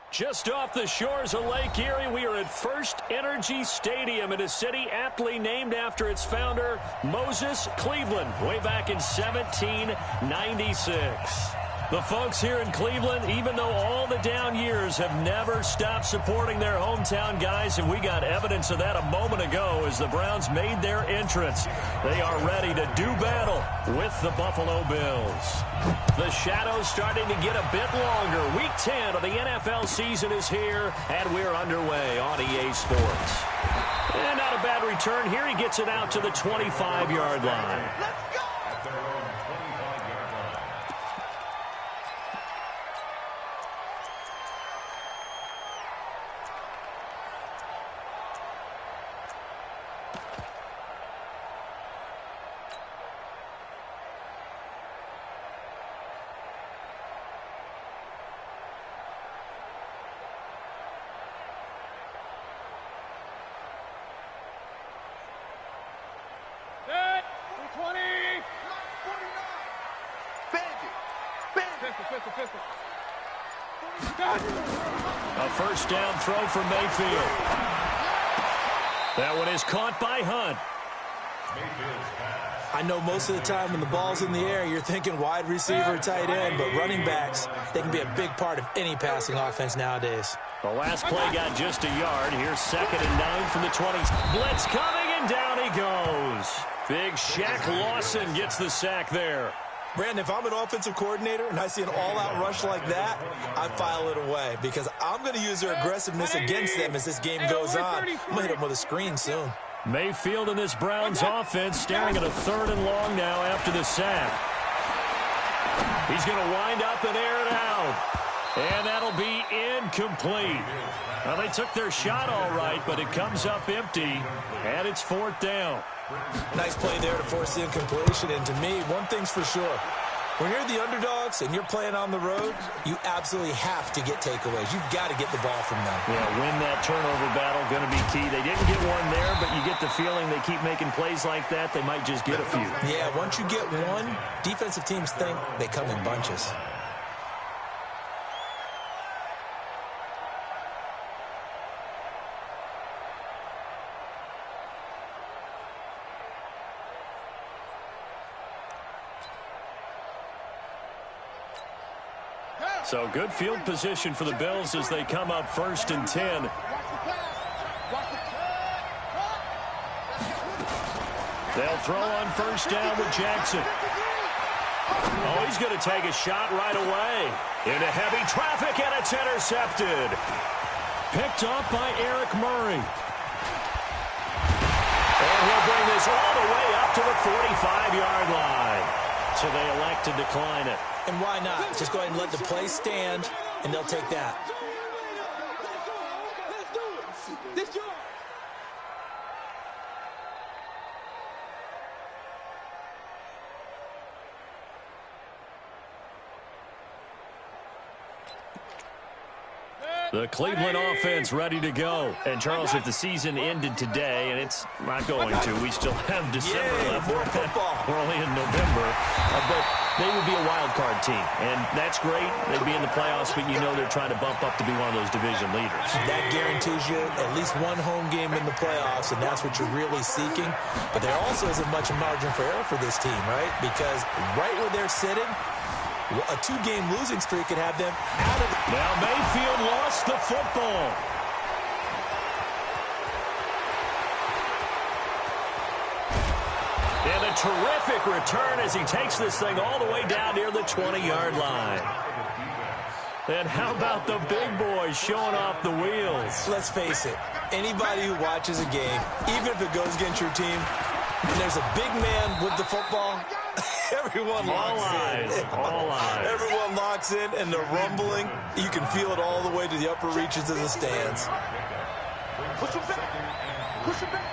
Just off the shores of Lake Erie, we are at First Energy Stadium in a city aptly named after its founder, Moses Cleveland, way back in 1796. The folks here in Cleveland, even though all the down years, have never stopped supporting their hometown guys, and we got evidence of that a moment ago as the Browns made their entrance. They are ready to do battle with the Buffalo Bills. The shadow's starting to get a bit longer. Week 10 of the NFL season is here, and we're underway on EA Sports. And not a bad return here. He gets it out to the 25-yard line. A first down throw for Mayfield. That one is caught by Hunt. I know most of the time when the ball's in the air, you're thinking wide receiver, tight end, but running backs, they can be a big part of any passing offense nowadays. The last play got just a yard. Here's 2nd and 9 from the 20. Blitz coming, and down he goes. Big Shaq Lawson gets the sack there. Brandon, if I'm an offensive coordinator and I see an all-out rush like that, I file it away because I'm going to use their aggressiveness against them as this game goes on. I'm going to hit them with a screen soon. Mayfield in this Browns offense staring at a 3rd and long now after the sack. He's going to wind up and air it out. And that'll be incomplete. Well, they took their shot all right, but it comes up empty, and it's 4th down. Nice play there to force the incompletion. And to me, one thing's for sure. When you're the underdogs and you're playing on the road, you absolutely have to get takeaways. You've got to get the ball from them. Yeah, win that turnover battle, going to be key. They didn't get one there, but you get the feeling they keep making plays like that, they might just get a few. Yeah, once you get one, defensive teams think they come in bunches. So good field position for the Bills as they come up 1st and 10. They'll throw on 1st down with Jackson. Oh, he's going to take a shot right away. Into heavy traffic, and it's intercepted. Picked up by Eric Murray. And he'll bring this all the way up to the 45-yard line. So they elect to decline it. And why not? Just go ahead and let the play stand, and they'll take that. The Cleveland offense ready to go. And, Charles, if the season ended today, and it's not going to, we still have December left. More football. We're only in November. But they would be a wild card team. And that's great. They'd be in the playoffs, but you know they're trying to bump up to be one of those division leaders. That guarantees you at least one home game in the playoffs, and that's what you're really seeking. But there also isn't much margin for error for this team, right? Because right where they're sitting, a 2-game losing streak could have them out of the... Now Mayfield lost the football. And a terrific return as he takes this thing all the way down near the 20-yard line. And how about the big boys showing off the wheels? Let's face it, anybody who watches a game, even if it goes against your team, and there's a big man with the football, everyone locks in. All eyes. Everyone locks in, and they're rumbling. You can feel it all the way to the upper reaches of the stands. Push him back. Push him back.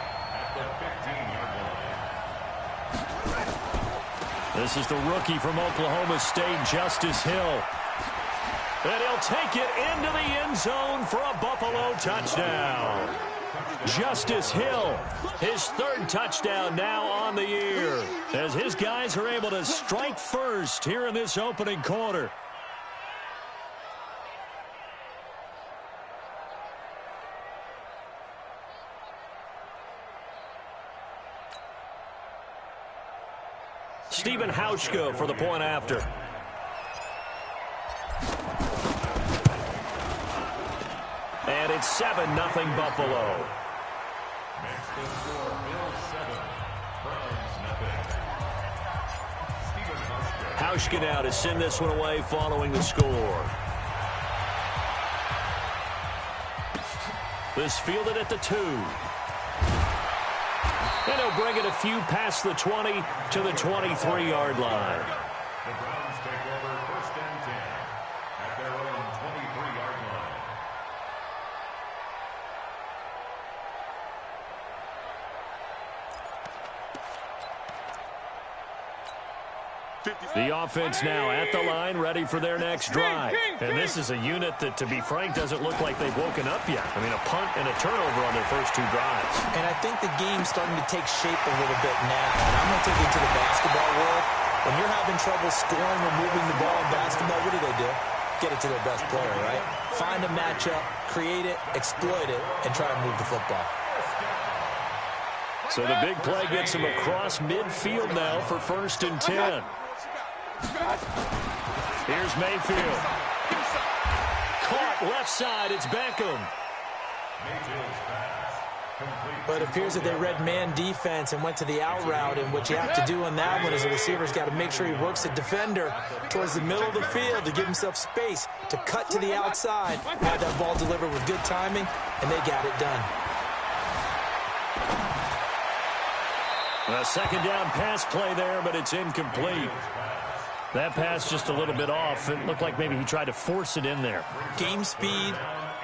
This is the rookie from Oklahoma State, Justice Hill. And he'll take it into the end zone for a Buffalo touchdown. Justice Hill, his 3rd touchdown now on the year, as his guys are able to strike first here in this opening quarter. Stephen Hauschka for the point after. And it's 7-0 Buffalo. Hauschka now to send this one away following the score. This fielded at the 2. And he'll bring it a few past the 20 to the 23-yard line. The Browns take over 1st and 10 at their own 23-yard line. The offense now at the line, ready for their next drive. And this is a unit that, to be frank, doesn't look like they've woken up yet. I mean, a punt and a turnover on their first 2 drives. And I think the game's starting to take shape a little bit now. And I'm going to take it to the basketball world. When you're having trouble scoring or moving the ball in basketball, what do? Get it to their best player, right? Find a matchup, create it, exploit it, and try to move the football. So the big play gets him across midfield now for 1st and 10. Here's Mayfield. Caught left side. It's Beckham. But it appears that they read man defense and went to the out route. And what you have to do on that one is the receiver's got to make sure he works the defender towards the middle of the field to give himself space to cut to the outside, have that ball delivered with good timing, and they got it done. A second down pass play there, but it's incomplete. That pass just a little bit off. It looked like maybe he tried to force it in there. Game speed,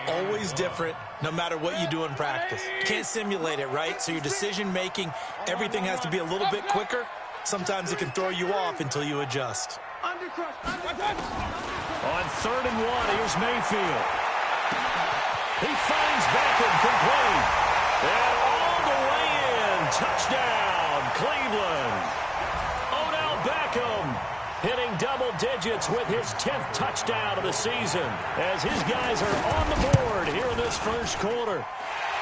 always different, no matter what you do in practice. You can't simulate it, right? So your decision-making, everything has to be a little bit quicker. Sometimes it can throw you off until you adjust. On 3rd and 1, here's Mayfield. He finds Beckham complete. And all the way in. Touchdown, Cleveland. Odell Beckham hitting double digits with his 10th touchdown of the season as his guys are on the board here in this first quarter.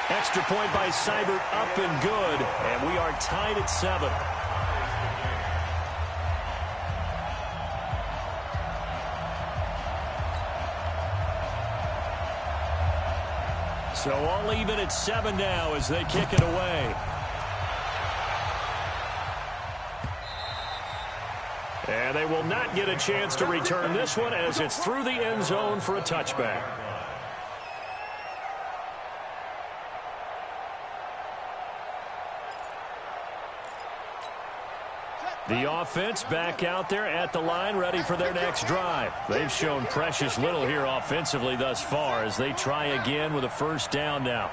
Extra point by Seibert, up and good, and we are tied at 7. So all even at 7 now as they kick it away. And they will not get a chance to return this one as it's through the end zone for a touchback. The offense back out there at the line, ready for their next drive. They've shown precious little here offensively thus far as they try again with a first down now.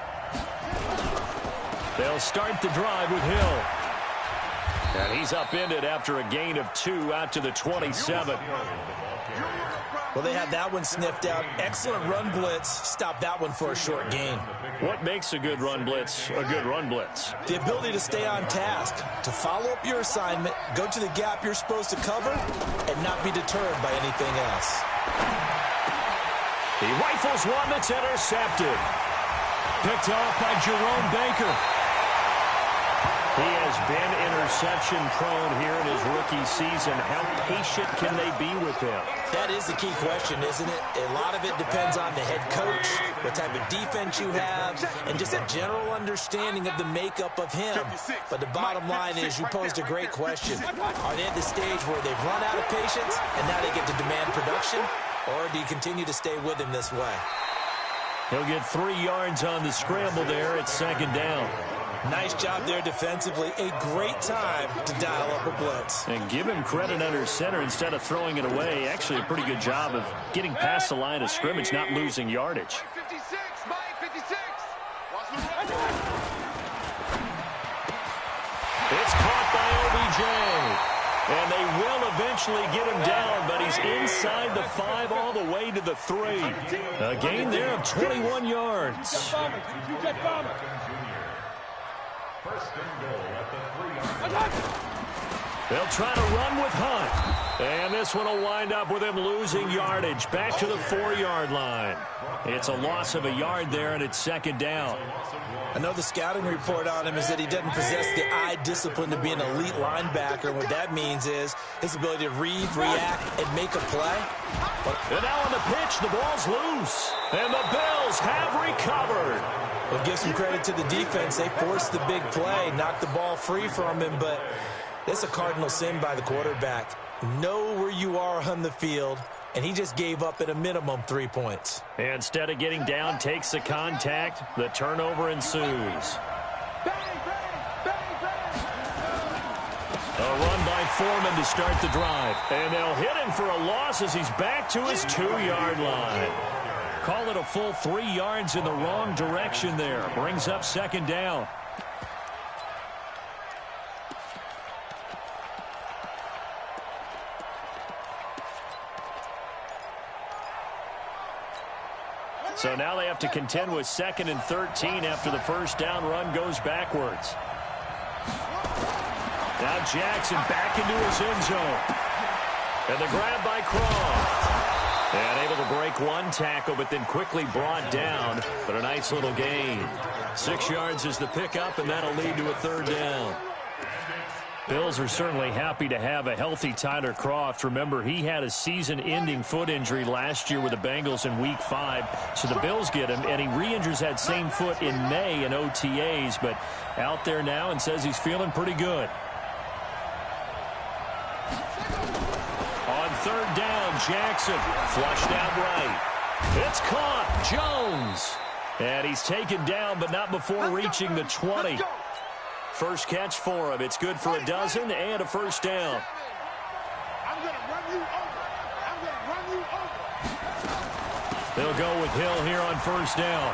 They'll start the drive with Hill. And he's upended after a gain of 2 out to the 27. Well, they had that one sniffed out. Excellent run blitz. Stop that one for a short gain. What makes a good run blitz a good run blitz? The ability to stay on task, to follow up your assignment, go to the gap you're supposed to cover, and not be deterred by anything else. He rifles one that's intercepted. Picked off by Jerome Baker. He has been interception-prone here in his rookie season. How patient can they be with him? That is the key question, isn't it? A lot of it depends on the head coach, what type of defense you have, and just a general understanding of the makeup of him. But the bottom line is you posed a great question. Are they at the stage where they've run out of patience and now they get to demand production? Or do you continue to stay with him this way? He'll get 3 yards on the scramble there at 2nd down. Nice job there defensively. A great time to dial up a blitz. And give him credit under center instead of throwing it away. Actually a pretty good job of getting past the line of scrimmage, not losing yardage. It's caught by OBJ. And they will eventually get him down, but he's inside the 5 all the way to the 3. A gain there of 21 yards. They'll try to run with Hunt. And this one will wind up with him losing yardage back to the 4-yard line. It's a loss of a yard there, and it's second down. I know the scouting report on him is that he doesn't possess the eye discipline to be an elite linebacker. What that means is his ability to read, react, and make a play. And now on the pitch, the ball's loose. And the Bills have recovered. We'll give some credit to the defense. They forced the big play, knocked the ball free from him, but it's a cardinal sin by the quarterback. Know where you are on the field, and he just gave up at a minimum 3 points. Instead of getting down, takes the contact. The turnover ensues. A run by Foreman to start the drive. And they'll hit him for a loss as he's back to his 2-yard line. Call it a full 3 yards in the wrong direction there. Brings up second down. So now they have to contend with 2nd and 13 after the first down run goes backwards. Now Jackson back into his end zone. And the grab by Croft. And able to break one tackle, but then quickly brought down. But a nice little gain. 6 yards is the pickup, and that'll lead to a 3rd down. Bills are certainly happy to have a healthy Tyler Croft. Remember, he had a season-ending foot injury last year with the Bengals in Week 5. So the Bills get him, and he re-injures that same foot in May in OTAs. But out there now and says he's feeling pretty good. On 3rd down, Jackson flushed out right. It's caught. Jones. And he's taken down, but not before reaching the 20. First catch for him. It's good for a dozen and a first down. I'm going to run you over. I'm going to run you over. They'll go with Hill here on first down.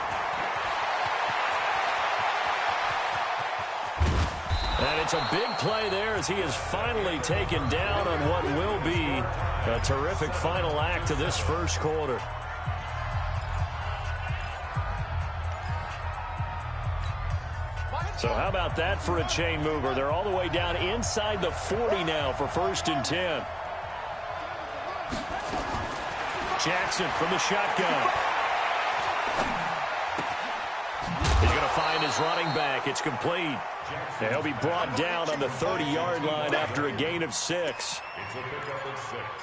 And it's a big play there as he is finally taken down on what will be a terrific final act of this first quarter. So how about that for a chain mover? They're all the way down inside the 40 now for 1st and 10. Jackson from the shotgun. He's going to find his running back. It's complete. And he'll be brought down on the 30-yard line after a gain of 6.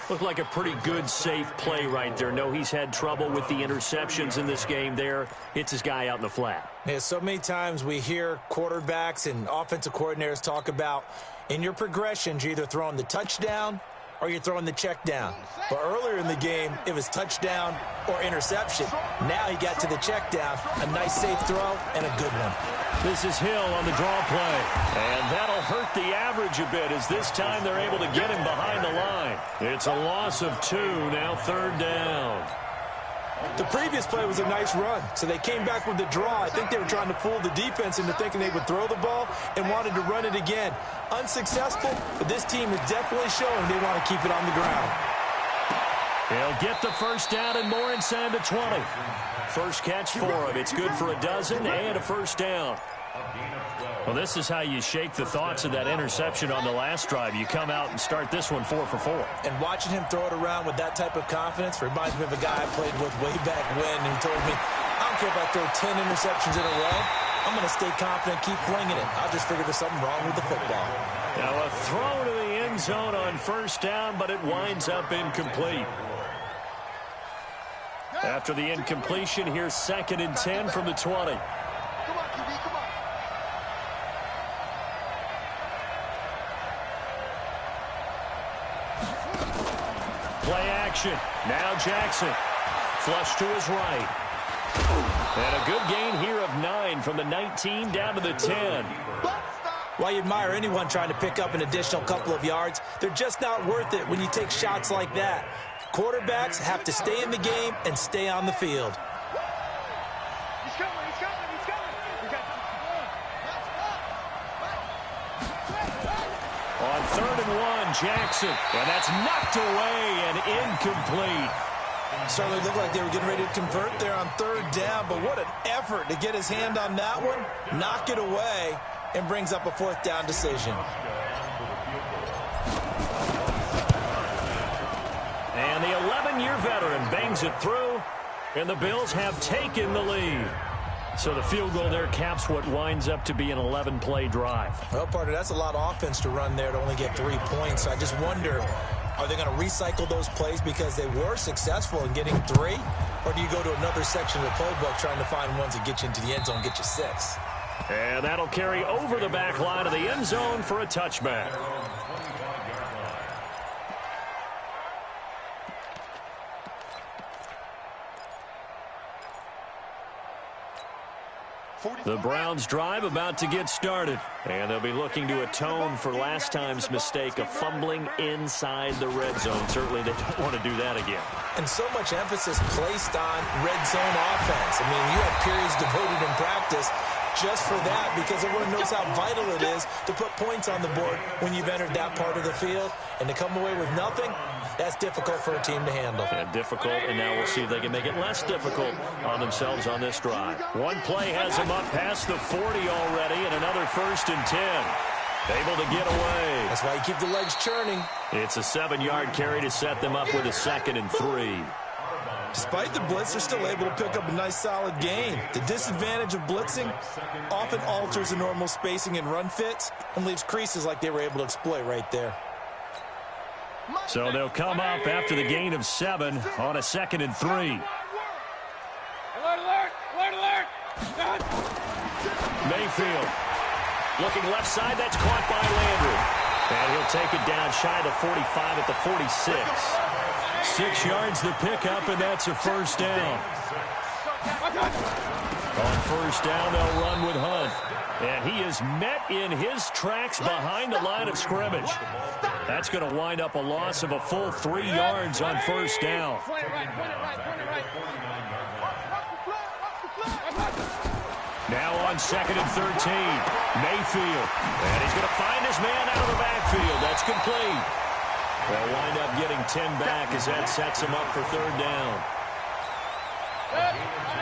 Looked like a pretty good, safe play right there. No, he's had trouble with the interceptions in this game there. Hits his guy out in the flat. Yeah, so many times we hear quarterbacks and offensive coordinators talk about in your progressions, you're either throwing the touchdown or you're throwing the check down. But earlier in the game, it was touchdown or interception. Now he got to the check down, a nice safe throw, and a good one. This is Hill on the draw play. And that'll hurt the average a bit as this time they're able to get him behind the line. It's a loss of 2, now 3rd down. The previous play was a nice run, so they came back with the draw. I think they were trying to fool the defense into thinking they would throw the ball and wanted to run it again. Unsuccessful, but this team is definitely showing they want to keep it on the ground. He'll get the first down and more inside the 20. First catch for him. It's good for a dozen and a first down. Well, this is how you shake the thoughts of that interception on the last drive. You come out and start this one 4 for 4. And watching him throw it around with that type of confidence reminds me of a guy I played with way back when who told me, I don't care if I throw 10 interceptions in a row. I'm going to stay confident, keep flinging it. I'll just figure there's something wrong with the football. Now a throw to the end zone on first down, but it winds up incomplete. After the incompletion, here's 2nd and 10 from the 20. Come on, QB, come on. Play action. Now Jackson. Flush to his right. And a good gain here of 9 from the 19 down to the 10. While you admire anyone trying to pick up an additional couple of yards, they're just not worth it when you take shots like that. Quarterbacks have to stay in the game and stay on the field. He's coming, he's coming, he's coming. On 3rd and 1, Jackson. And that's knocked away and incomplete. Certainly looked like they were getting ready to convert there on 3rd down, but what an effort to get his hand on that one, knock it away, and brings up a 4th down decision. And the 11-year veteran bangs it through, and the Bills have taken the lead. So the field goal there caps what winds up to be an 11-play drive. Well, partner, that's a lot of offense to run there to only get 3 points. I just wonder, are they going to recycle those plays because they were successful in getting 3? Or do you go to another section of the playbook trying to find ones that get you into the end zone, get you 6? And that'll carry over the back line of the end zone for a touchback. The Browns drive about to get started, and they'll be looking to atone for last time's mistake of fumbling inside the red zone. Certainly they don't want to do that again. And so much emphasis placed on red zone offense. I mean, you have periods devoted in practice just for that because everyone knows how vital it is to put points on the board when you've entered that part of the field. And to come away with nothing, that's difficult for a team to handle. Yeah, difficult, and now we'll see if they can make it less difficult on themselves on this drive. One play has them up past the 40 already, and another 1st and 10. Able to get away. That's why you keep the legs churning. It's a 7-yard carry to set them up with a 2nd and 3. Despite the blitz, they're still able to pick up a nice, solid gain. The disadvantage of blitzing often alters the normal spacing and run fits and leaves creases like they were able to exploit right there. So they'll come up after the gain of 7 on a 2nd and 3. Alert, alert, alert, alert. Mayfield looking left side. That's caught by Landry. And he'll take it down shy of the 45 at the 46. 6 yards the pickup, and that's a 1st down. On 1st down, they'll run with Hunt. And he is met in his tracks behind the line of scrimmage. That's going to wind up a loss of a full 3 yards on 1st down. Now on 2nd and 13, Mayfield. And he's going to find his man out of the backfield. That's complete. They'll wind up getting 10 back as that sets him up for 3rd down.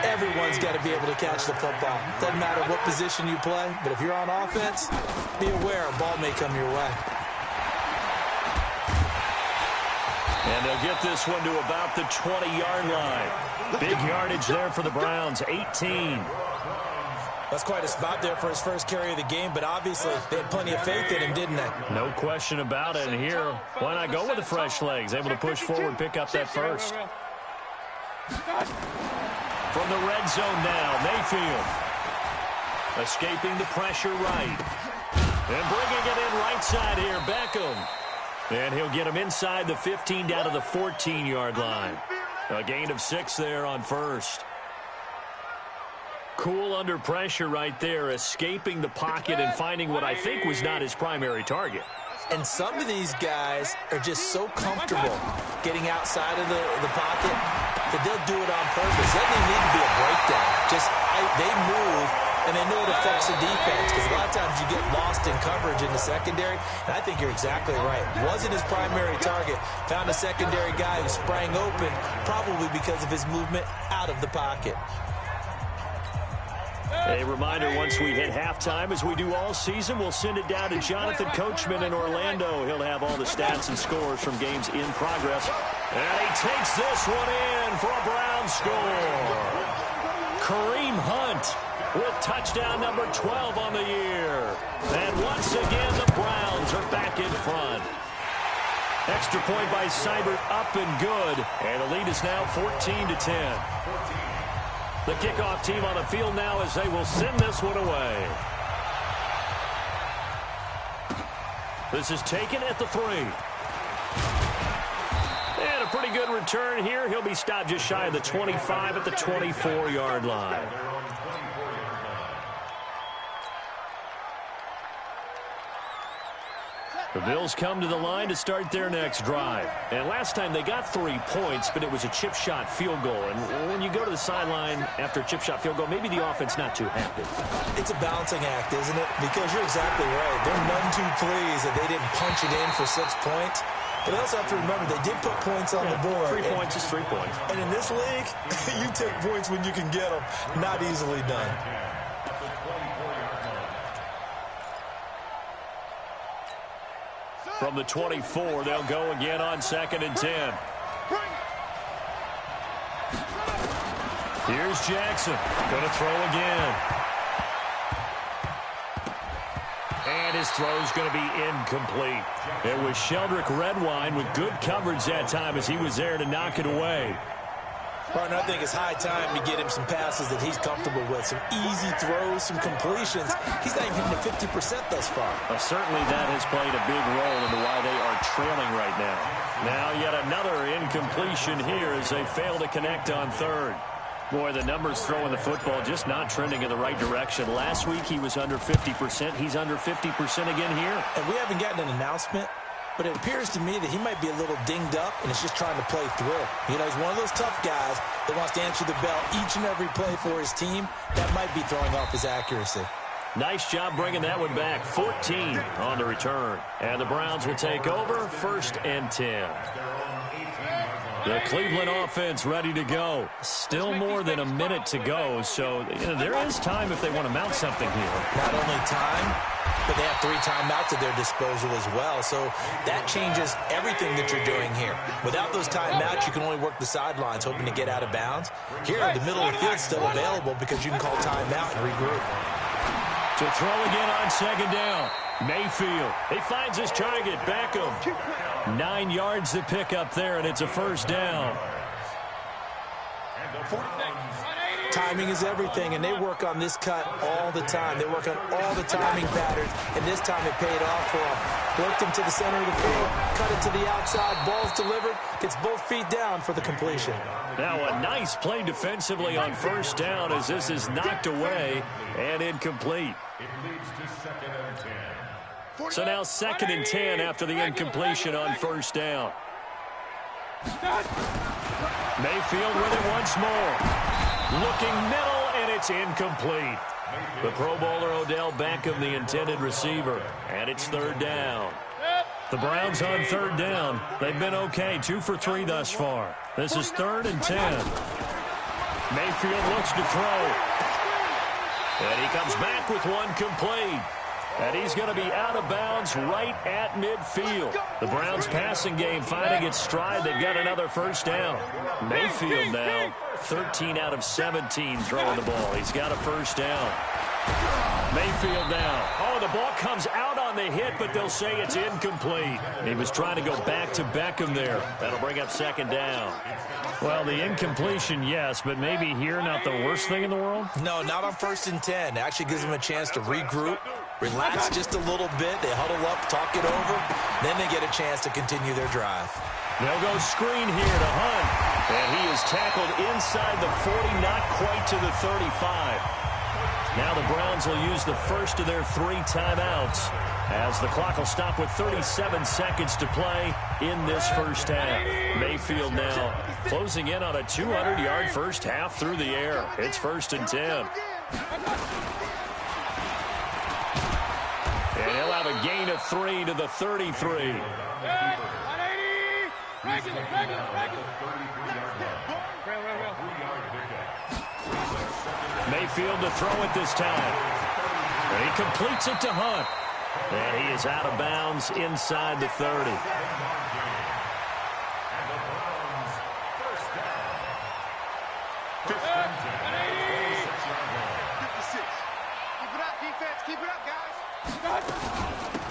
Everyone's got to be able to catch the football. Doesn't matter what position you play, but if you're on offense, be aware a ball may come your way. And they'll get this one to about the 20-yard line. Big yardage there for the Browns, 18. That's quite a spot there for his first carry of the game, but obviously they had plenty of faith in him, didn't they? No question about it. And here, why not go with the fresh legs? Able to push forward, pick up that 1st. From the red zone now, Mayfield. Escaping the pressure right. And bringing it in right side here, Beckham. And he'll get him inside the 15 down to the 14-yard line. A gain of 6 there on 1st. Cool under pressure right there, escaping the pocket and finding what I think was not his primary target. And some of these guys are just so comfortable getting outside of the pocket that they'll do it on purpose. Doesn't even need to be a breakdown. Just they move, and they know it affects the defense because a lot of times you get lost in coverage in the secondary, and I think you're exactly right. Wasn't his primary target. Found a secondary guy who sprang open, probably because of his movement out of the pocket. A reminder, once we hit halftime, as we do all season, we'll send it down to Jonathan Coachman in Orlando. He'll have all the stats and scores from games in progress. And he takes this one in for a Brown score. Kareem Hunt with touchdown number 12 on the year. And once again, the Browns are back in front. Extra point by Seibert, up and good. And the lead is now 14-10. The kickoff team on the field now as they will send this one away. This is taken at the 3. And a pretty good return here. He'll be stopped just shy of the 25 at the 24-yard line. The Bills come to the line to start their next drive. And last time they got 3 points, but it was a chip shot field goal. And when you go to the sideline after a chip shot field goal, maybe the offense not too happy. It's a balancing act, isn't it? Because you're exactly right. They're none too pleased that they didn't punch it in for 6 points. But they also have to remember they did put points on the board. 3 points is 3 points. And in this league, you take points when you can get them. Not easily done. From the 24, they'll go again on 2nd and 10. Here's Jackson. Going to throw again. And his throw's going to be incomplete. It was Sheldrick Redwine with good coverage that time as he was there to knock it away. Partner, I think it's high time to get him some passes that he's comfortable with. Some easy throws, some completions. He's not even hitting the 50% thus far. Well, certainly that has played a big role into why they are trailing right now. Now yet another incompletion here as they fail to connect on third. Boy, the numbers throwing the football just not trending in the right direction. Last week he was under 50%. He's under 50% again here. And we haven't gotten an announcement, but it appears to me that he might be a little dinged up and is just trying to play through. You know, he's one of those tough guys that wants to answer the bell each and every play for his team. That might be throwing off his accuracy. Nice job bringing that one back. 14 on the return. And the Browns will take over 1st and 10. The Cleveland offense ready to go. Still more than a minute to go, so there is time if they want to mount something here. Not only time, but they have 3 timeouts at their disposal as well, so that changes everything that you're doing here. Without those timeouts, you can only work the sidelines, hoping to get out of bounds. Here, the middle of the field's still available because you can call timeout and regroup. To throw again on 2nd down. Mayfield. He finds his target. Beckham. 9 yards to pick up there, and it's a 1st down. Timing is everything, and they work on this cut all the time. They work on all the timing patterns, and this time it paid off for them. Worked him to the center of the field, cut it to the outside, ball's delivered, gets both feet down for the completion. Now a nice play defensively on 1st down as this is knocked away and incomplete. It leads to 2nd and 10. So now 2nd and 10 after the incompletion on 1st down. Mayfield with it once more. Looking middle, and it's incomplete. The Pro Bowler Odell Beckham, the intended receiver, and it's 3rd down. The Browns on 3rd down. They've been okay, 2 for 3 thus far. This is 3rd and 10. Mayfield looks to throw. And he comes back with one complete. And he's going to be out of bounds right at midfield. The Browns passing game finding its stride. They've got another 1st down. Mayfield now 13 out of 17 throwing the ball. He's got a 1st down. Mayfield now. Oh, the ball comes out on the hit, but they'll say it's incomplete. He was trying to go back to Beckham there. That'll bring up 2nd down. Well, the incompletion, yes, but maybe here not the worst thing in the world? No, not on 1st and 10. It actually gives them a chance to regroup, relax just a little bit. They huddle up, talk it over. Then they get a chance to continue their drive. They'll go screen here to Hunt. And he is tackled inside the 40, not quite to the 35. Now the Browns will use the first of their 3 timeouts as the clock will stop with 37 seconds to play in this 1st half. Mayfield now closing in on a 200-yard 1st half through the air. It's 1st and 10. And he'll have a gain of 3 to the 33. Mayfield to throw it this time. And he completes it to Hunt. And he is out of bounds inside the 30.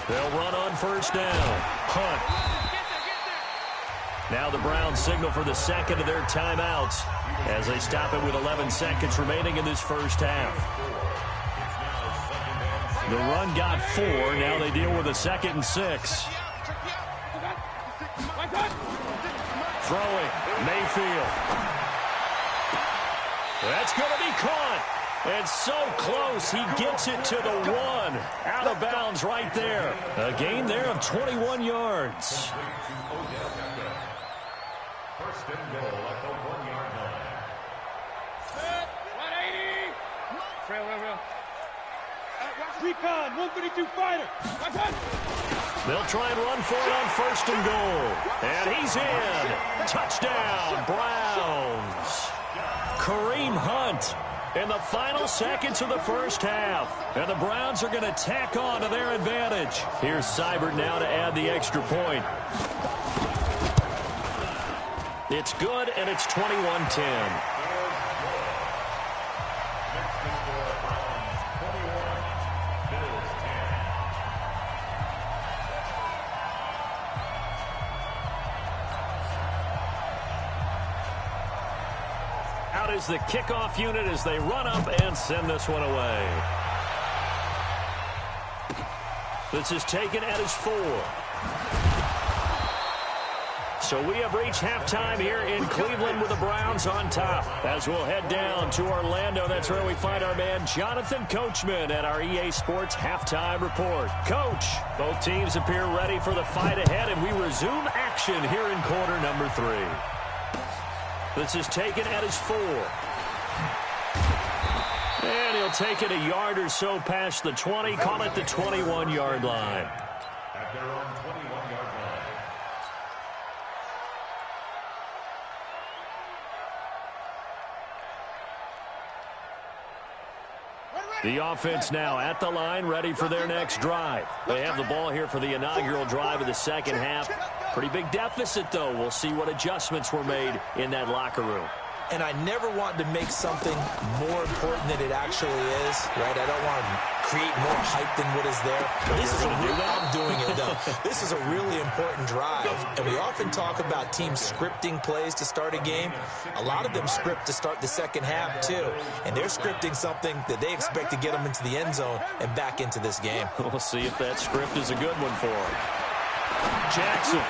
They'll run on 1st down. Hunt. Now the Browns signal for the 2nd of their timeouts as they stop it with 11 seconds remaining in this 1st half. The run got 4. Now they deal with a 2nd and 6. Throwing. Mayfield. That's going to be caught. And so close, he gets it to the 1. Out of bounds right there. A gain there of 21 yards. 1st and goal at the 1-yard line. 180. Real. Recon, 132 fighter. They'll try and run for it on 1st and goal. And he's in. Touchdown, Browns. Kareem Hunt in the final seconds of the 1st half. And the Browns are going to tack on to their advantage. Here's Seibert now to add the extra point. It's good, and it's 21-10. Out is the kickoff unit as they run up and send this one away. This is taken at his 4. So we have reached halftime here in Cleveland with the Browns on top. As we'll head down to Orlando, that's where we find our man Jonathan Coachman at our EA Sports Halftime Report. Coach, both teams appear ready for the fight ahead, and we resume action here in quarter number 3. This is taken at his 4. And he'll take it a yard or so past the 20, call it the 21-yard line. At their own 21-yard line. The offense now at the line, ready for their next drive. They have the ball here for the inaugural drive of the second half. Pretty big deficit, though. We'll see what adjustments were made in that locker room. And I never want to make something more important than it actually is, right? I don't want to create more hype than what is there. This is I'm doing it, though. This is a really important drive. And we often talk about teams scripting plays to start a game. A lot of them script to start the second half, too. And they're scripting something that they expect to get them into the end zone and back into this game. We'll see if that script is a good one for them. Jackson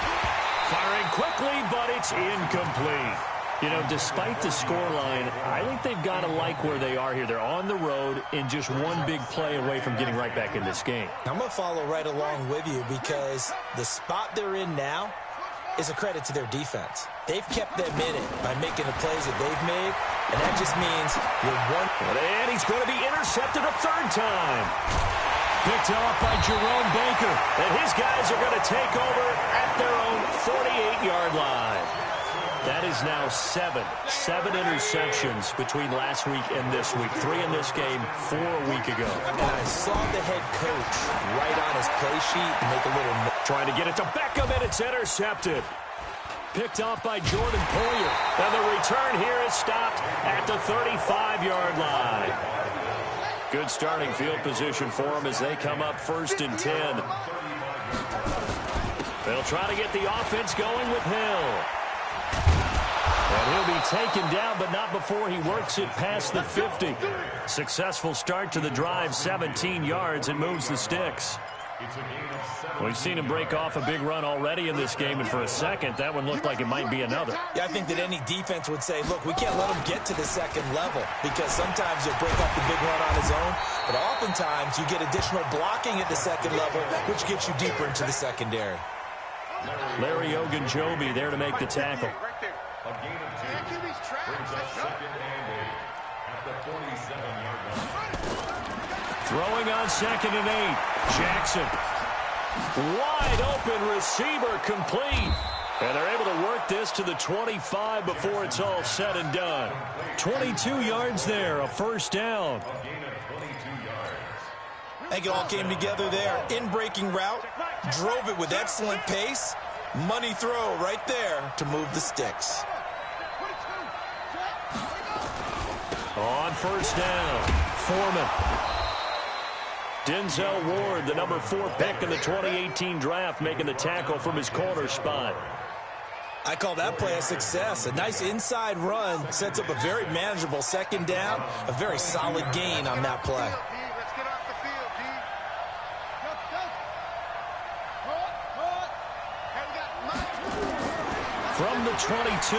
firing quickly, but it's incomplete. You know, despite the scoreline, I think they've got to like where they are here. They're on the road and just one big play away from getting right back in this game. I'm going to follow right along with you because the spot they're in now is a credit to their defense. They've kept them in it by making the plays that they've made, and that just means you're one. And he's going to be intercepted a third time. Picked off by Jerome Baker. And his guys are going to take over at their own 48-yard line. That is now 7 interceptions between last week and this week. 3 in this game, 4 a week ago. And I saw the head coach right on his play sheet make a little... Trying to get it to Beckham, and it's intercepted. Picked off by Jordan Poyer. And the return here is stopped at the 35-yard line. Good starting field position for them as they come up 1st and 10. They'll try to get the offense going with Hill. And he'll be taken down, but not before he works it past the 50. Successful start to the drive, 17 yards, and moves the sticks. We've seen him break off a big run already in this game, and for a second, that one looked like it might be another. Yeah, I think that any defense would say, look, we can't let him get to the second level because sometimes he'll break off the big run on his own, but oftentimes you get additional blocking at the second level, which gets you deeper into the secondary. Larry Ogunjobi there to make the tackle. A gain of 2 brings us 2nd and 8 at the 47-yard line. Throwing on 2nd and 8. Jackson. Wide open receiver complete. And they're able to work this to the 25 before it's all said and done. 22 yards there, a first down. A gain of 22 yards. I think it all came together there. In-breaking route, drove it with excellent pace. Money throw right there to move the sticks. On first down, Foreman. Denzel Ward, the number 4 pick in the 2018 draft, making the tackle from his corner spot. I call that play a success. A nice inside run sets up a very manageable second down. A very solid gain on that play. From the 22,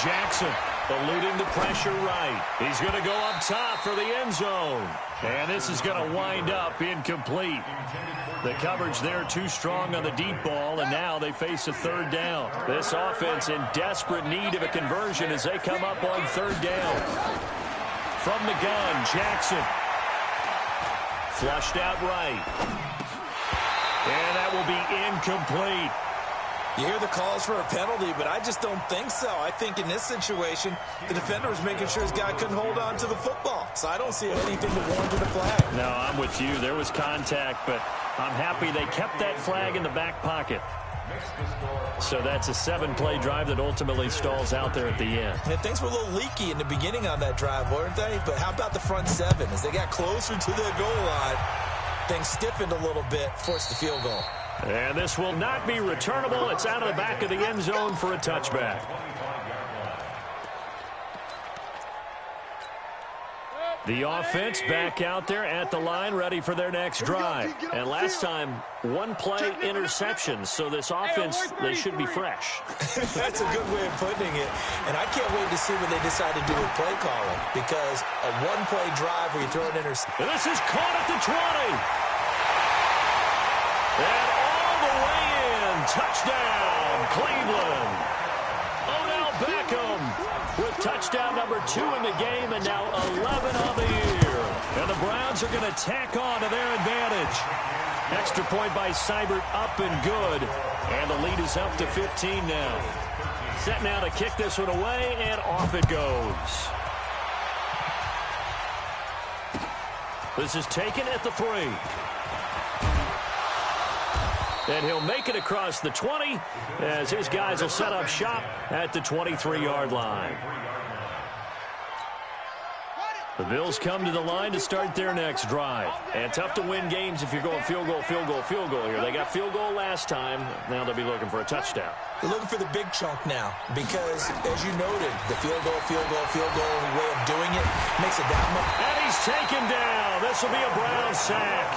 Jackson eluding the pressure right. He's going to go up top for the end zone. And this is going to wind up incomplete. The coverage there too strong on the deep ball, and now they face a third down. This offense in desperate need of a conversion as they come up on third down. From the gun, Jackson. Flushed out right. And that will be incomplete. You hear the calls for a penalty, but I just don't think so. I think in this situation, the defender was making sure his guy couldn't hold on to the football. So I don't see anything to warrant a flag. No, I'm with you. There was contact, but I'm happy they kept that flag in the back pocket. So that's a 7-play drive that ultimately stalls out there at the end. And things were a little leaky in the beginning on that drive, weren't they? But how about the front 7? As they got closer to the goal line, things stiffened a little bit, forced the field goal. And this will not be returnable. It's out of the back of the end zone for a touchback. The offense back out there at the line, ready for their next drive. And last time, 1-play interception. So this offense, they should be fresh. That's a good way of putting it. And I can't wait to see what they decide to do with play calling. Because a 1-play drive where you throw an interception. This is caught at the 20. And all the way in. Touchdown, Cleveland. Odell Beckham with touchdown number 2 in the game, and now 11 on the year. And the Browns are going to tack on to their advantage. Extra point by Seibert, up and good. And the lead is up to 15 now. Set now to kick this one away, and off it goes. This is taken at the 3. And he'll make it across the 20 as his guys will set up shop at the 23-yard line. The Bills come to the line to start their next drive. And tough to win games if you're going field goal, field goal, field goal here. They got field goal last time. Now they'll be looking for a touchdown. They're looking for the big chunk now because, as you noted, the field goal way of doing it makes it that much. And he's taken down. This will be a Brown sack.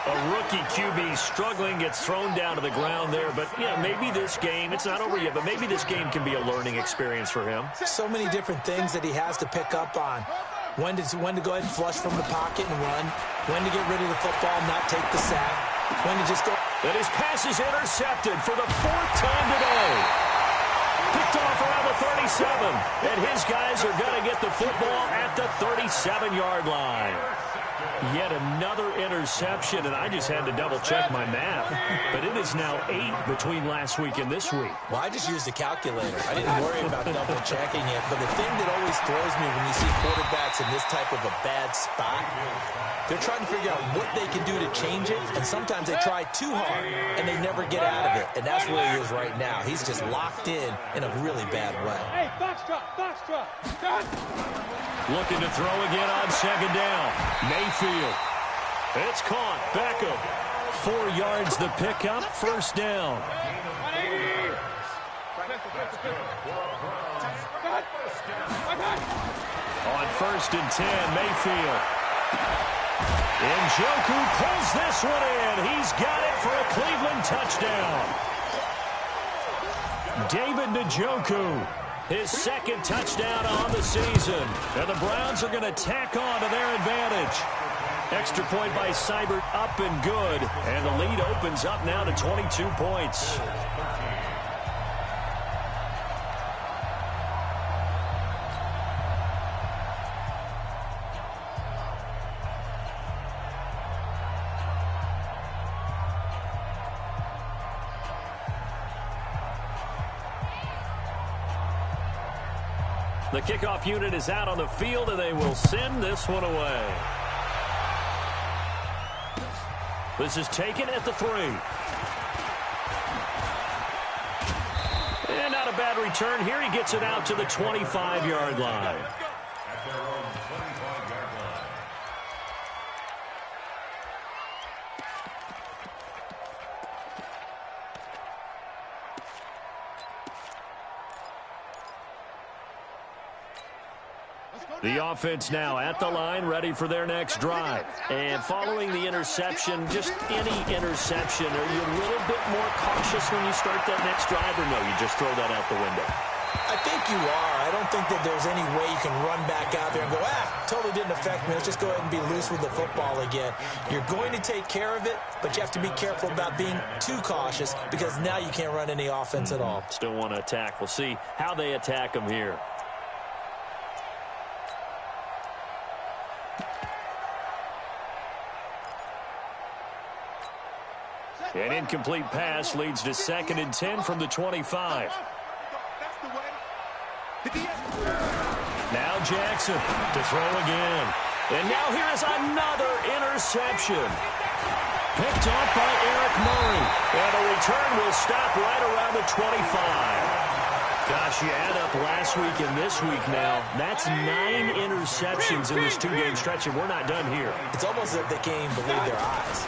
A rookie QB struggling, gets thrown down to the ground there. But, yeah, maybe this game, it's not over yet, but maybe this game can be a learning experience for him. So many different things that he has to pick up on. When to go ahead and flush from the pocket and run. When to get rid of the football, not take the sack. When to just go. And his pass is intercepted for the 4th time today. Picked off around the 37. And his guys are going to get the football at the 37-yard line. Yet another interception, and I just had to double-check my math. But it is now 8 between last week and this week. Well, I just used a calculator. I didn't worry about double-checking it. But the thing that always throws me when you see quarterbacks in this type of a bad spot, they're trying to figure out what they can do to change it. And sometimes they try too hard, and they never get out of it. And that's where he is right now. He's just locked in a really bad way. Hey, foxtrot. Looking to throw again on 2nd down. Mayfield. It's caught. Beckham. 4 yards the pickup. 1st down. On 1st and 10, Mayfield. Njoku pulls this one in. He's got it for a Cleveland touchdown. David Njoku. His 2nd touchdown on the season. And the Browns are going to tack on to their advantage. Extra point by Seibert, up and good. And the lead opens up now to 22 points. The kickoff unit is out on the field, and they will send this one away. This is taken at the 3. And not a bad return here. He gets it out to the 25-yard line. The offense now at the line, ready for their next drive. And following the interception, just any interception, are you a little bit more cautious when you start that next drive, or no, you just throw that out the window? I think you are. I don't think that there's any way you can run back out there and go, totally didn't affect me. Let's just go ahead and be loose with the football again. You're going to take care of it, but you have to be careful about being too cautious because now you can't run any offense at all. Still want to attack. We'll see how they attack them here. An incomplete pass leads to 2nd and 10 from the 25. Now Jackson to throw again. And now here is another interception. Picked off by Eric Murray. And a return will stop right around the 25. Gosh, you add up last week and this week now. That's 9 interceptions in this two-game stretch, and we're not done here. It's almost as if they can't even believe their eyes.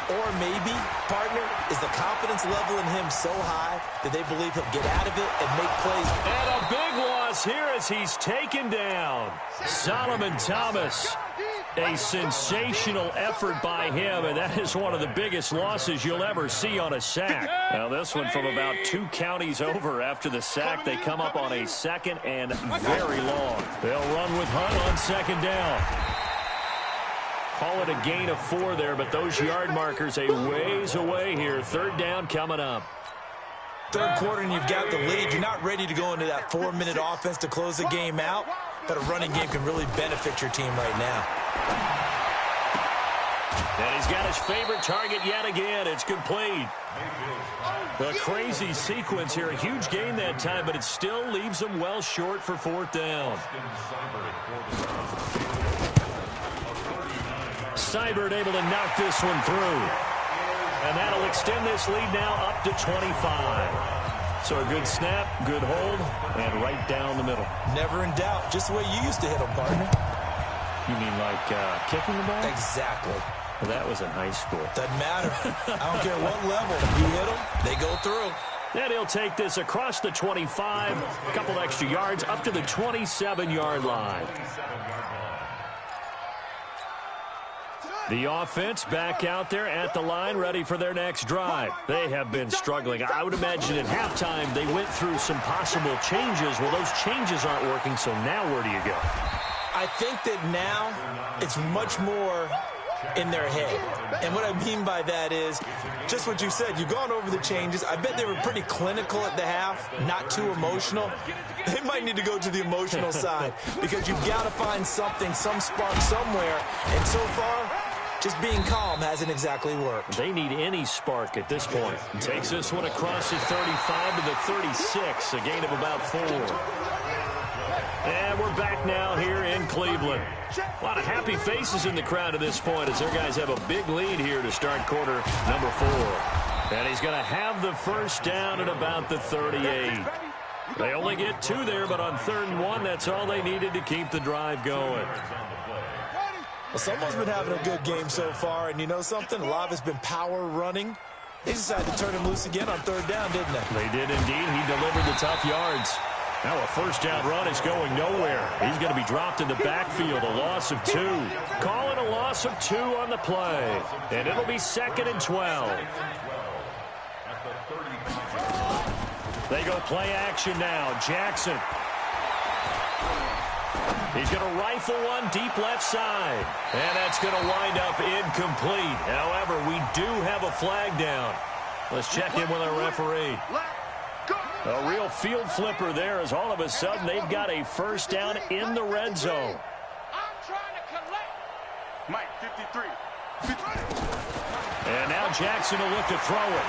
Or maybe, partner, is the confidence level in him so high that they believe he'll get out of it and make plays. And a big loss here as he's taken down. Solomon Thomas. A sensational effort by him, and that is one of the biggest losses you'll ever see on a sack. Now this one from about 2 counties over. After the sack, they come up on a second and very long. They'll run with Hunt on second down. Call it a gain of 4 there, but those yard markers a ways away here. Third down coming up. Third quarter and you've got the lead. You're not ready to go into that 4-minute offense to close the game out, but a running game can really benefit your team right now. And he's got his favorite target yet again. It's complete. A crazy sequence here. A huge gain that time, but it still leaves them well short for fourth down. Seibert able to knock this one through. And that'll extend this lead now up to 25. So a good snap, good hold, and right down the middle. Never in doubt. Just the way you used to hit them, partner. You mean like kicking the ball? Exactly. Well, that was in high school. Doesn't matter. I don't care what level. You hit them, they go through. Then he'll take this across the 25, a couple extra yards, up to the 27-yard line. The offense back out there at the line, ready for their next drive. They have been struggling. I would imagine at halftime they went through some possible changes. Well, those changes aren't working, so now where do you go? I think that now it's much more in their head. And what I mean by that is just what you said. You've gone over the changes. I bet they were pretty clinical at the half, not too emotional. They might need to go to the emotional side because you've got to find something, some spark somewhere. And so far, just being calm hasn't exactly worked. They need any spark at this point. Takes this one across the 35 to the 36, a gain of about 4. And we're back now here in Cleveland. A lot of happy faces in the crowd at this point as their guys have a big lead here to start quarter number 4. And he's going to have the first down at about the 38. They only get 2 there, but on 3rd and 1, that's all they needed to keep the drive going. Well, someone's been having a good game so far, and you know something? A lot of it's been power running. They decided to turn him loose again on 3rd down, didn't they? They did indeed. He delivered the tough yards. Now a first down run is going nowhere. He's going to be dropped in the backfield, a loss of 2. Call it a loss of 2 on the play. And it'll be 2nd and 12. They go play action now. Jackson. He's going to rifle one deep left side. And that's going to wind up incomplete. However, we do have a flag down. Let's check in with our referee. A real field flipper there as all of a sudden they've got a first down in the red zone. I'm trying to collect. Mike, 53. And now Jackson will look to throw it.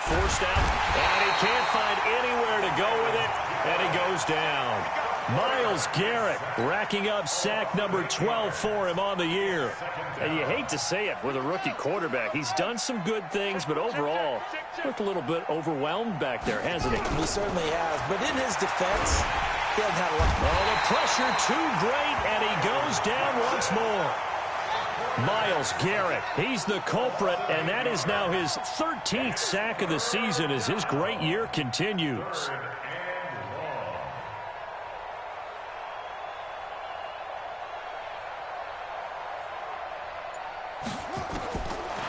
Forced out, and he can't find anywhere to go with it, and he goes down. Myles Garrett racking up sack number 12 for him on the year. And you hate to say it with a rookie quarterback. He's done some good things, but overall, looked a little bit overwhelmed back there, hasn't he? He certainly has. But in his defense, he hasn't had a lot. Oh, the pressure too great, and he goes down once more. Myles Garrett, he's the culprit, and that is now his 13th sack of the season as his great year continues.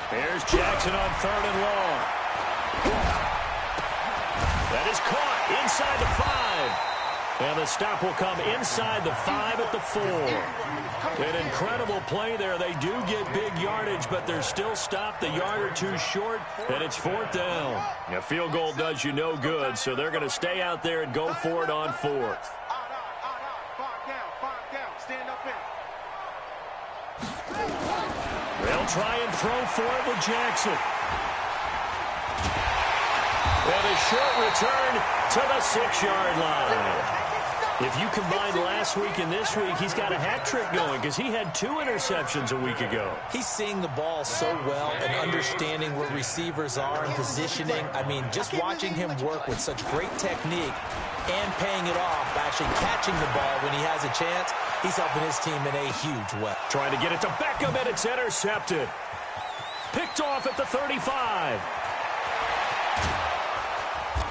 Here's Jackson on 3rd and long. That is caught inside the 5. And the stop will come inside the 5 at the 4. An incredible play there. They do get big yardage, but they're still stopped the yard or 2 short, and it's 4th down. A field goal does you no good, so they're going to stay out there and go for it on 4th. 5 down. Stand up in. They'll try and throw for it with Jackson. And a short return to the 6-yard line. If you combine last week and this week, he's got a hat trick going because he had 2 interceptions a week ago. He's seeing the ball so well and understanding where receivers are and positioning. I mean, just watching him work with such great technique and paying it off, actually catching the ball when he has a chance, he's helping his team in a huge way. Trying to get it to Beckham, and it's intercepted. Picked off at the 35.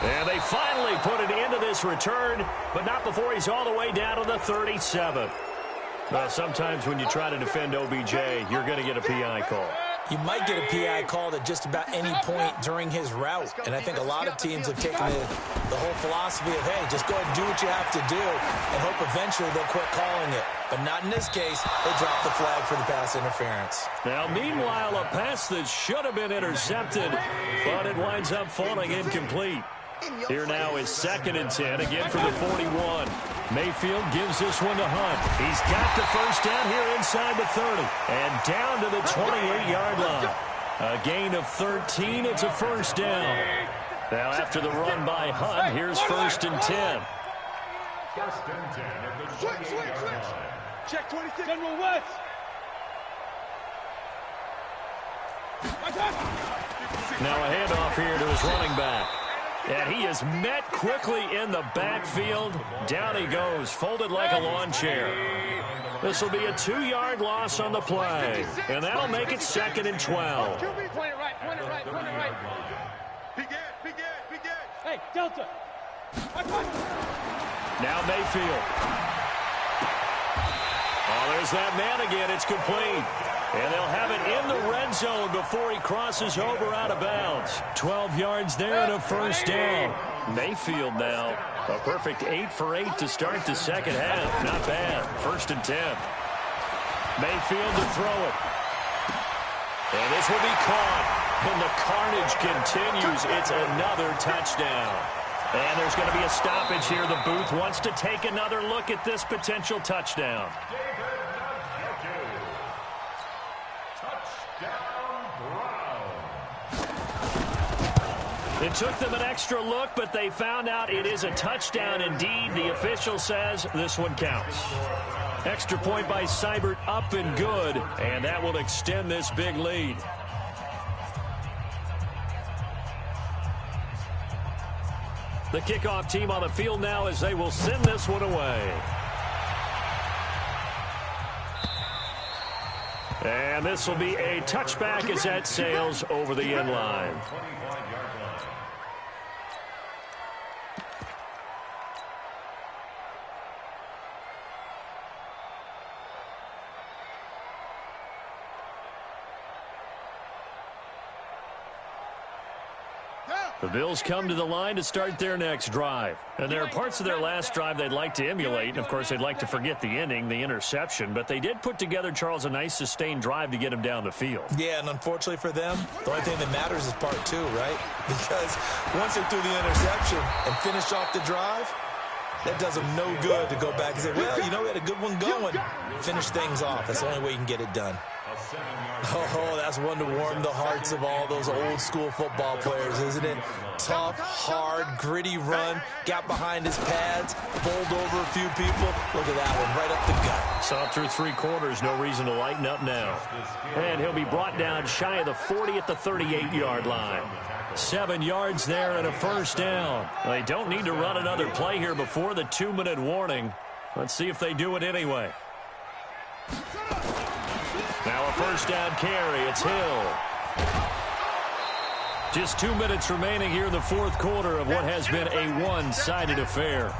And they finally put it into this return, but not before he's all the way down to the 37. Well, sometimes when you try to defend OBJ, you're going to get a PI call. You might get a PI called at just about any point during his route. And I think a lot of teams have taken the whole philosophy of, hey, just go ahead and do what you have to do and hope eventually they'll quit calling it. But not in this case. They dropped the flag for the pass interference. Now, meanwhile, a pass that should have been intercepted, but it winds up falling incomplete. Here now is 2nd and 10, again from the 41. Mayfield gives this one to Hunt. He's got the first down here inside the 30 and down to the 28-yard line. A gain of 13. It's a first down. Now after the run by Hunt, here's 1st and 10. 1st and 10 at the 28-yard line. Check 26. General West. Now a handoff here to his running back. And he is met quickly in the backfield. Down he goes, folded like a lawn chair. This will be a 2-yard loss on the play. And that'll make it 2nd and 12. Point it right, point it right, point it right. Begin. Hey, Delta. Now Mayfield. Oh, there's that man again. It's complete. And they'll have it in the red zone before he crosses over out of bounds. 12 yards there and a first down. Mayfield now, a perfect 8 for 8 to start the second half. Not bad. 1st and 10. Mayfield to throw it. And this will be caught. And the carnage continues. It's another touchdown. And there's going to be a stoppage here. The booth wants to take another look at this potential touchdown. It took them an extra look, but they found out it is a touchdown indeed. The official says this one counts. Extra point by Seibert, up and good, and that will extend this big lead. The kickoff team on the field now as they will send this one away. And this will be a touchback as that sails over the end line. The Bills come to the line to start their next drive. And there are parts of their last drive they'd like to emulate. And, of course, they'd like to forget the ending, the interception. But they did put together, Charles, a nice sustained drive to get him down the field. Yeah, and unfortunately for them, the only thing that matters is part 2, right? Because once they threw the interception and finished off the drive, that does them no good to go back and say, well, you know, we had a good one going. Finish things off. That's the only way you can get it done. Oh, that's one to warm the hearts of all those old school football players, isn't it? Tough, hard, gritty run, got behind his pads, bowled over a few people. Look at that one, right up the gut. Saw through 3 quarters, no reason to lighten up now. And he'll be brought down shy of the 40 at the 38-yard line. 7 yards there and a first down. They don't need to run another play here before the 2-minute warning. Let's see if they do it anyway. Now a first down carry. It's Hill. Just 2 minutes remaining here in the 4th quarter of what has been a one-sided affair.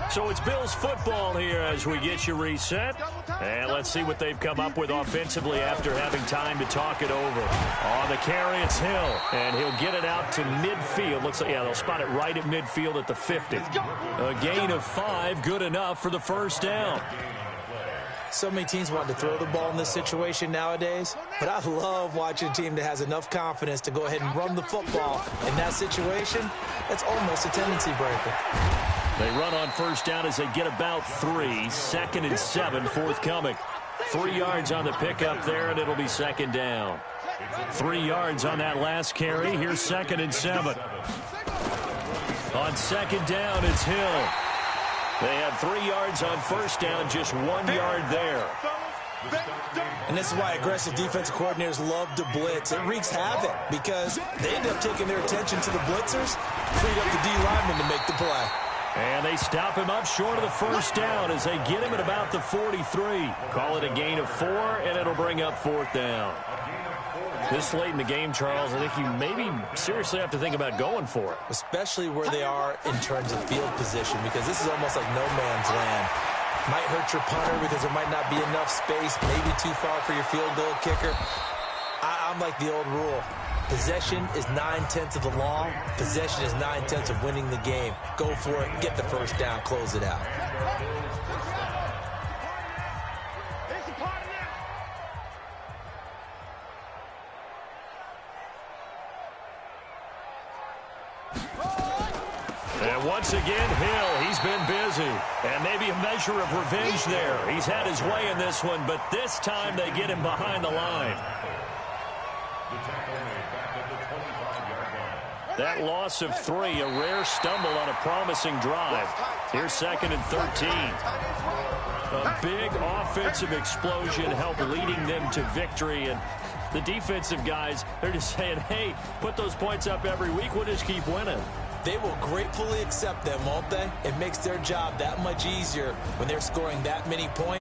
So it's Bills football here as we get you reset. And let's see what they've come up with offensively after having time to talk it over. On the carry, it's Hill. And he'll get it out to midfield. Looks like, yeah, they'll spot it right at midfield at the 50. A gain of 5, good enough for the first down. So many teams want to throw the ball in this situation nowadays, but I love watching a team that has enough confidence to go ahead and run the football. In that situation, that's almost a tendency breaker. They run on first down as they get about 3. 2nd and 7 forthcoming. 3 yards on the pickup there, and it'll be 2nd down. 3 yards on that last carry. Here's 2nd and 7. On 2nd down, it's Hill. They had 3 yards on 1st down, just 1 yard there. And this is why aggressive defensive coordinators love to blitz. It wreaks havoc because they end up taking their attention to the blitzers, freed up the D lineman to make the play. And they stop him up short of the 1st down as they get him at about the 43. Call it a gain of 4, and it'll bring up 4th down. This late in the game, Charles, I think you maybe seriously have to think about going for it. Especially where they are in terms of field position, because this is almost like no man's land. Might hurt your punter because there might not be enough space, maybe too far for your field goal kicker. I'm like the old rule. Possession is 9/10 of the law. Possession is 9/10 of winning the game. Go for it, get the 1st down, close it out. And once again, Hill, he's been busy. And maybe a measure of revenge there. He's had his way in this one, but this time they get him behind the line. That loss of 3, a rare stumble on a promising drive. Here's 2nd and 13. A big offensive explosion helped leading them to victory. And the defensive guys, they're just saying, hey, put those points up every week. We'll just keep winning. They will gratefully accept them, won't they? It makes their job that much easier when they're scoring that many points.